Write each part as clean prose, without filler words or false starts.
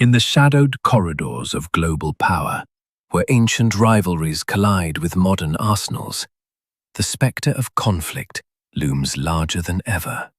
In the shadowed corridors of global power, where ancient rivalries collide with modern arsenals, the spectre of conflict looms larger than ever.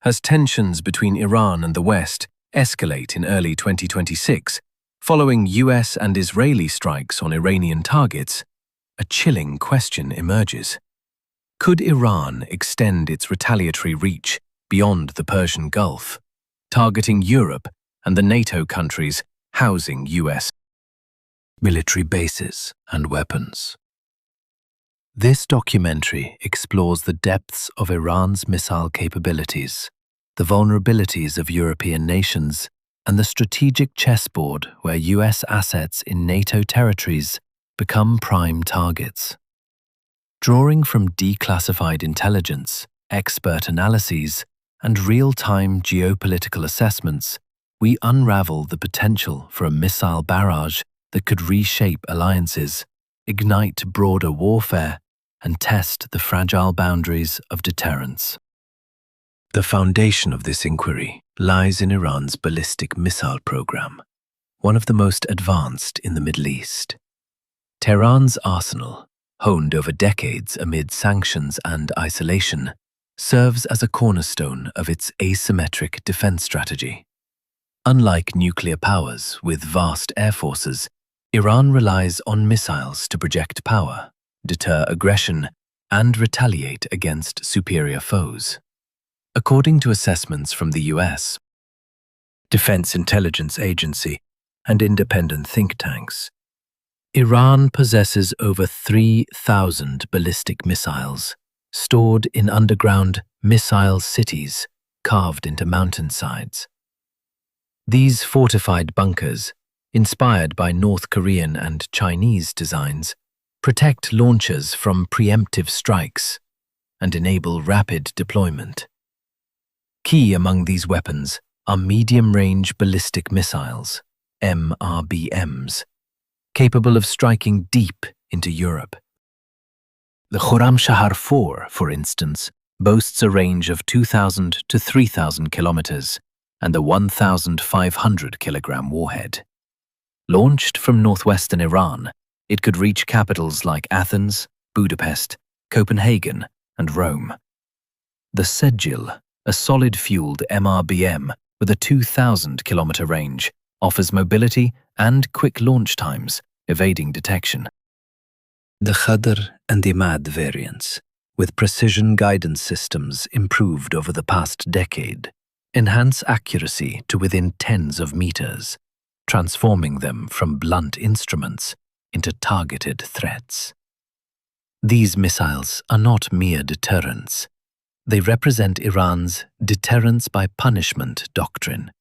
As tensions between Iran and the West escalate in early 2026, following U.S. and Israeli strikes on Iranian targets, a chilling question emerges. Could Iran extend its retaliatory reach beyond the Persian Gulf, targeting Europe and the NATO countries housing U.S. military bases and weapons? This documentary explores the depths of Iran's missile capabilities, the vulnerabilities of European nations, and the strategic chessboard where U.S. assets in NATO territories become prime targets. Drawing from declassified intelligence, expert analyses, and real-time geopolitical assessments, we unravel the potential for a missile barrage that could reshape alliances, ignite broader warfare, and test the fragile boundaries of deterrence. The foundation of this inquiry lies in Iran's ballistic missile program, one of the most advanced in the Middle East. Tehran's arsenal, honed over decades amid sanctions and isolation, serves as a cornerstone of its asymmetric defense strategy. Unlike nuclear powers with vast air forces, Iran relies on missiles to project power, deter aggression, and retaliate against superior foes. According to assessments from the U.S. Defense Intelligence Agency and independent think tanks, Iran possesses over 3,000 ballistic missiles, stored in underground missile cities carved into mountainsides. These fortified bunkers, inspired by North Korean and Chinese designs, protect launchers from preemptive strikes and enable rapid deployment. Key among these weapons are medium-range ballistic missiles, MRBMs, capable of striking deep into Europe. The Khorramshahr 4, for instance, boasts a range of 2,000 to 3,000 kilometers and a 1,500-kilogram warhead. Launched from northwestern Iran, it could reach capitals like Athens, Budapest, Copenhagen, and Rome. The Sejil, a solid-fueled MRBM with a 2,000-kilometer range, offers mobility and quick launch times, evading detection. The Khadr and Imad variants, with precision guidance systems improved over the past decade, enhance accuracy to within tens of meters, transforming them from blunt instruments into targeted threats. These missiles are not mere deterrents. They represent Iran's deterrence by punishment doctrine,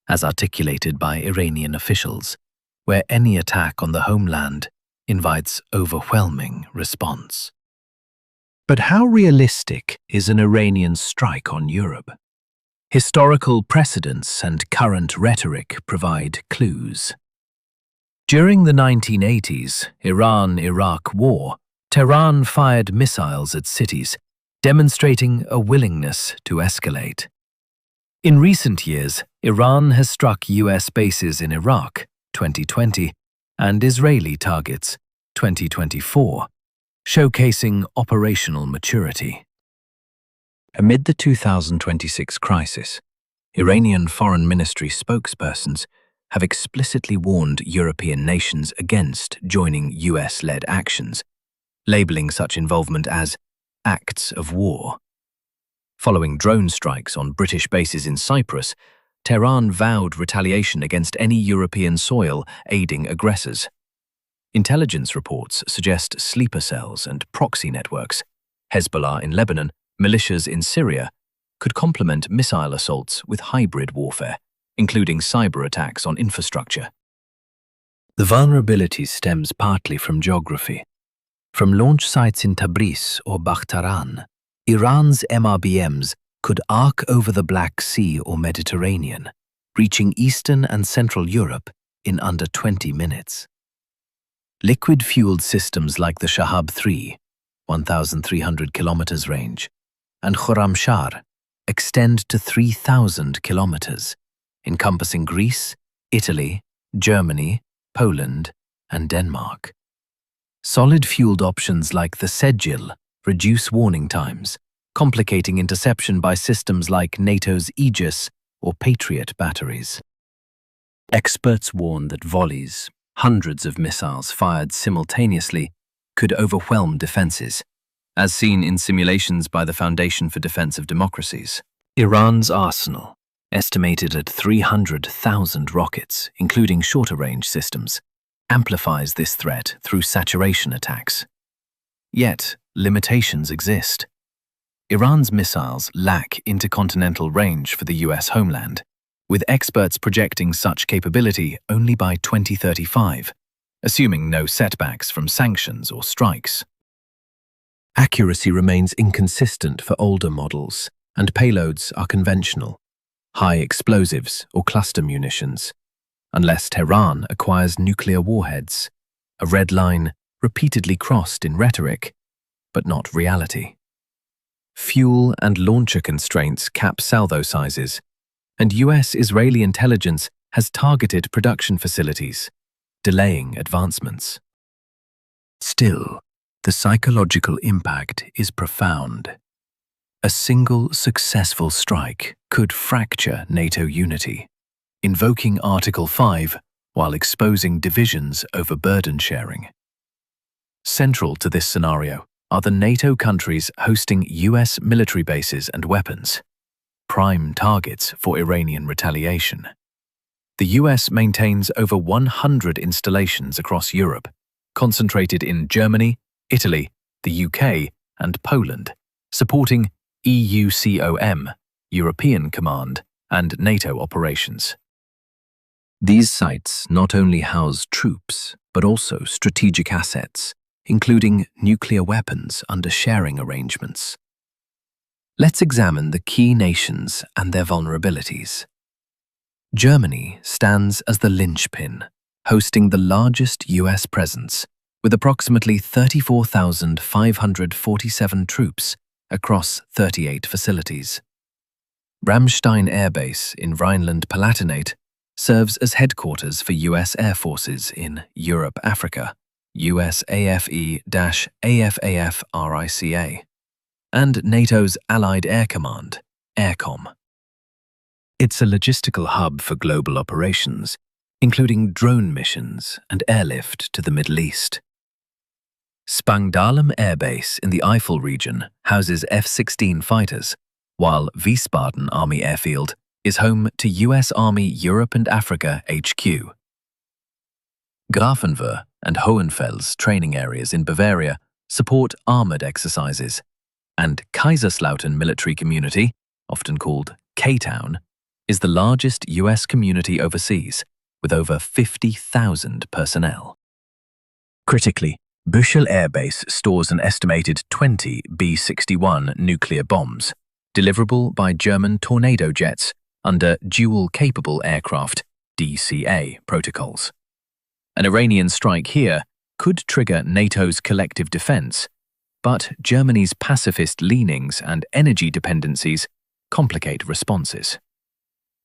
as articulated by Iranian officials, where any attack on the homeland invites overwhelming response. But how realistic is an Iranian strike on Europe? Historical precedents and current rhetoric provide clues. During the 1980s Iran-Iraq War, Tehran fired missiles at cities, demonstrating a willingness to escalate. In recent years, Iran has struck U.S. bases in Iraq, 2020, and Israeli targets, 2024, showcasing operational maturity. Amid the 2026 crisis, Iranian Foreign Ministry spokespersons have explicitly warned European nations against joining US-led actions, labeling such involvement as acts of war. Following drone strikes on British bases in Cyprus, Tehran vowed retaliation against any European soil aiding aggressors. Intelligence reports suggest sleeper cells and proxy networks, Hezbollah in Lebanon, militias in Syria, could complement missile assaults with hybrid warfare, including cyber attacks on infrastructure. The vulnerability stems partly from geography. From launch sites in Tabriz or Bakhtaran, Iran's MRBMs could arc over the Black Sea or Mediterranean, reaching Eastern and Central Europe in under 20 minutes. Liquid-fueled systems like the Shahab 3, 1,300 kilometers range, and Khorramshahr extend to 3,000 kilometers, encompassing Greece, Italy, Germany, Poland, and Denmark. Solid-fueled options like the Segil reduce warning times, complicating interception by systems like NATO's Aegis or Patriot batteries. Experts warn that volleys, hundreds of missiles fired simultaneously, could overwhelm defenses, as seen in simulations by the Foundation for Defense of Democracies. Iran's arsenal, estimated at 300,000 rockets, including shorter-range systems, amplifies this threat through saturation attacks. Yet, limitations exist. Iran's missiles lack intercontinental range for the U.S. homeland, with experts projecting such capability only by 2035, assuming no setbacks from sanctions or strikes. Accuracy remains inconsistent for older models, and payloads are conventional, high explosives or cluster munitions, unless Tehran acquires nuclear warheads, a red line repeatedly crossed in rhetoric, but not reality. Fuel and launcher constraints cap salvo sizes, and U.S. Israeli intelligence has targeted production facilities, delaying advancements. Still, the psychological impact is profound. A single successful strike could fracture NATO unity, invoking Article 5 while exposing divisions over burden sharing. Central to this scenario are the NATO countries hosting U.S. military bases and weapons, prime targets for Iranian retaliation. The U.S. maintains over 100 installations across Europe, concentrated in Germany, Italy, the UK, and Poland, supporting EUCOM, European Command, and NATO operations. These sites not only house troops, but also strategic assets, including nuclear weapons under sharing arrangements. Let's examine the key nations and their vulnerabilities. Germany stands as the linchpin, hosting the largest US presence, with approximately 34,547 troops across 38 facilities. Ramstein Air Base in Rhineland-Palatinate serves as headquarters for US Air Forces in Europe-Africa, USAFE-AFAF-RICA, and NATO's Allied Air Command, AirCom. It's a logistical hub for global operations, including drone missions and airlift to the Middle East. Spangdahlem Air Base in the Eifel region houses F-16 fighters, while Wiesbaden Army Airfield is home to US Army Europe and Africa HQ. Grafenwöhr and Hohenfels training areas in Bavaria support armored exercises, and Kaiserslautern Military Community, often called K-Town, is the largest US community overseas, with over 50,000 personnel. Critically, Büchel Air Base stores an estimated 20 B-61 nuclear bombs, deliverable by German Tornado jets under Dual-Capable Aircraft (DCA) protocols. An Iranian strike here could trigger NATO's collective defense, but Germany's pacifist leanings and energy dependencies complicate responses.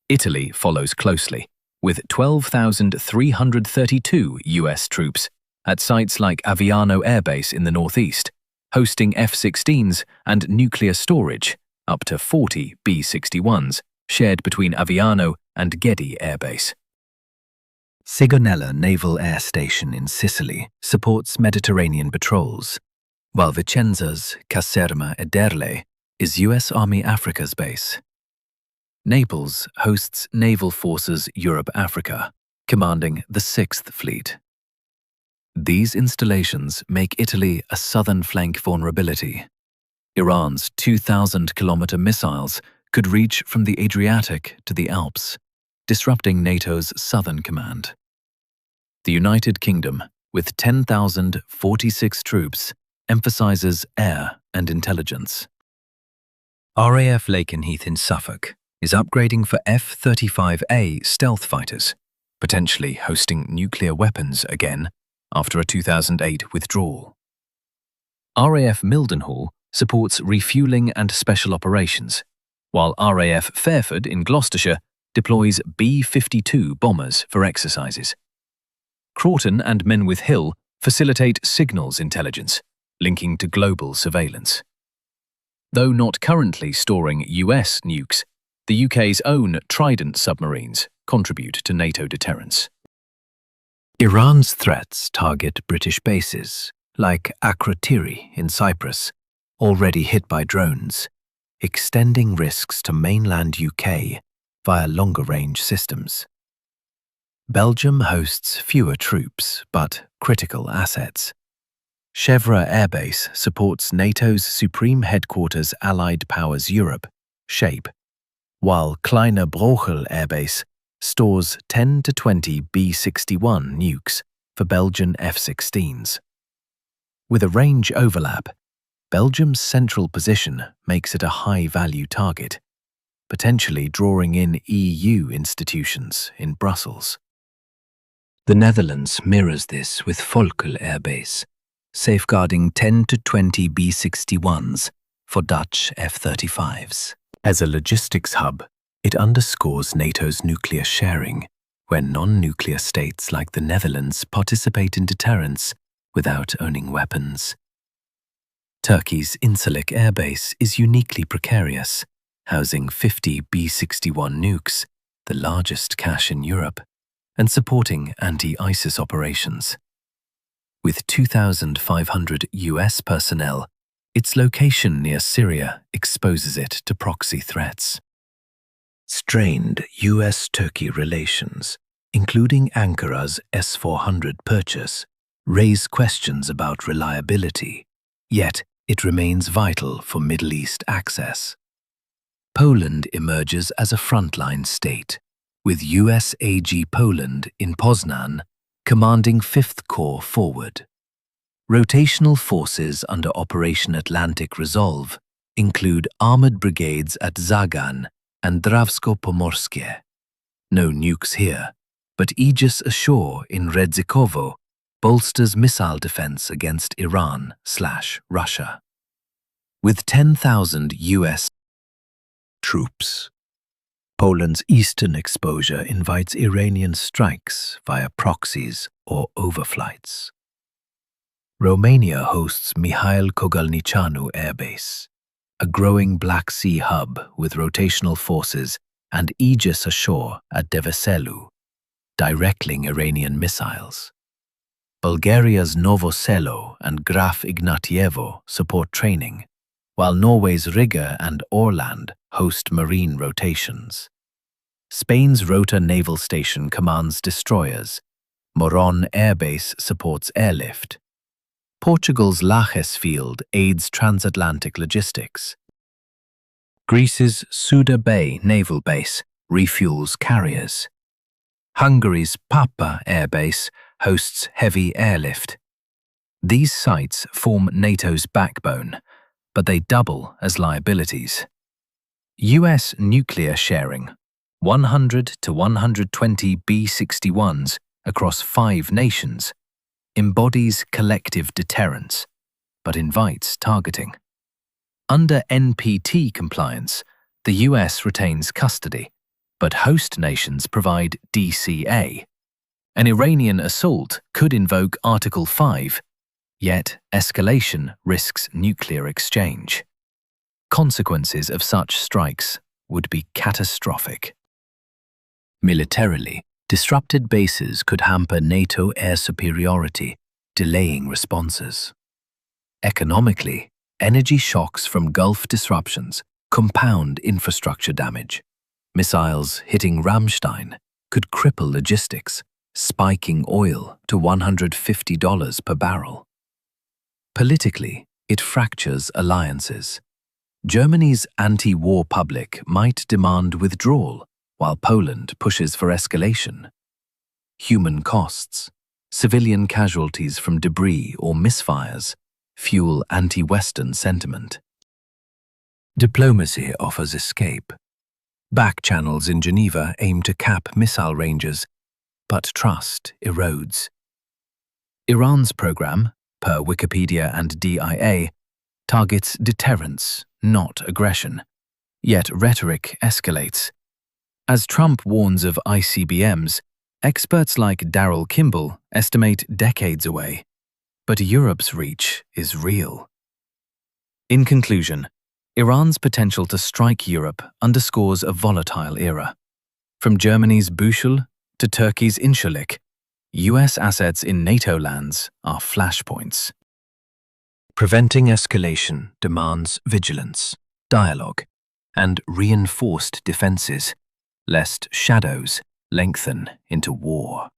Italy follows closely, with 12,332 US troops at sites like Aviano Air Base in the northeast, hosting F-16s and nuclear storage, up to 40 B-61s, shared between Aviano and Gedi Air Base. Sigonella Naval Air Station in Sicily supports Mediterranean patrols, while Vicenza's Caserma Ederle is US Army Africa's base. Naples hosts Naval Forces Europe-Africa, commanding the 6th Fleet. These installations make Italy a southern flank vulnerability. Iran's 2,000-kilometer missiles could reach from the Adriatic to the Alps, disrupting NATO's southern command. The United Kingdom, with 10,046 troops, emphasizes air and intelligence. RAF Lakenheath in Suffolk is upgrading for F-35A stealth fighters, potentially hosting nuclear weapons again after a 2008 withdrawal. RAF Mildenhall supports refueling and special operations, while RAF Fairford in Gloucestershire deploys B-52 bombers for exercises. Croughton and Menwith Hill facilitate signals intelligence, linking to global surveillance. Though not currently storing US nukes, the UK's own Trident submarines contribute to NATO deterrence. Iran's threats target British bases, like Akrotiri in Cyprus, already hit by drones, extending risks to mainland UK via longer-range systems. Belgium hosts fewer troops, but critical assets. Chevre Air Base supports NATO's Supreme Headquarters Allied Powers Europe, SHAPE, while Kleine Brochel Air Base stores 10 to 20 B-61 nukes for Belgian F-16s. With a range overlap, Belgium's central position makes it a high-value target, potentially drawing in EU institutions in Brussels. The Netherlands mirrors this with Volkel Air Base, safeguarding 10 to 20 B-61s for Dutch F-35s. As a logistics hub, it underscores NATO's nuclear sharing, where non-nuclear states like the Netherlands participate in deterrence without owning weapons. Turkey's Incirlik Air Base is uniquely precarious, housing 50 B-61 nukes, the largest cache in Europe, and supporting anti-ISIS operations. With 2,500 US personnel, its location near Syria exposes it to proxy threats. Strained US-Turkey relations, including Ankara's S-400 purchase, raise questions about reliability, yet it remains vital for Middle East access. Poland emerges as a frontline state, with US AG Poland in Poznan commanding 5th Corps forward. Rotational forces under Operation Atlantic Resolve include armored brigades at Zagan and Drawsko-Pomorskie. No nukes here, but Aegis ashore in Redzikowo bolsters missile defense against Iran/Russia. With 10,000 US troops, Poland's eastern exposure invites Iranian strikes via proxies or overflights. Romania hosts Mihail Kogalnicianu Air Base, a growing Black Sea hub with rotational forces and Aegis ashore at Deveselu, directing Iranian missiles. Bulgaria's Novo Selo and Graf Ignatievo support training, while Norway's Riga and Åland host marine rotations. Spain's Rota Naval Station commands destroyers. Moron Air Base supports airlift. Portugal's Lajes field aids transatlantic logistics. Greece's Suda Bay Naval Base refuels carriers. Hungary's Papa Air Base hosts heavy airlift. These sites form NATO's backbone, but they double as liabilities. US nuclear sharing, 100 to 120 B-61s across 5 nations, embodies collective deterrence, but invites targeting. Under NPT compliance, the US retains custody, but host nations provide DCA. An Iranian assault could invoke Article 5, yet escalation risks nuclear exchange. Consequences of such strikes would be catastrophic. Militarily, disrupted bases could hamper NATO air superiority, delaying responses. Economically, energy shocks from Gulf disruptions compound infrastructure damage. Missiles hitting Ramstein could cripple logistics, spiking oil to $150 per barrel. Politically, it fractures alliances. Germany's anti-war public might demand withdrawal, while Poland pushes for escalation. Human costs, civilian casualties from debris or misfires, fuel anti-Western sentiment. Diplomacy offers escape. Back channels in Geneva aim to cap missile ranges, but trust erodes. Iran's program, per Wikipedia and DIA, targets deterrence, not aggression. Yet rhetoric escalates. As Trump warns of ICBMs, experts like Daryl Kimball estimate decades away. But Europe's reach is real. In conclusion, Iran's potential to strike Europe underscores a volatile era. From Germany's Bushel to Turkey's Incirlik, U.S. assets in NATO lands are flashpoints. Preventing escalation demands vigilance, dialogue, and reinforced defenses, lest shadows lengthen into war.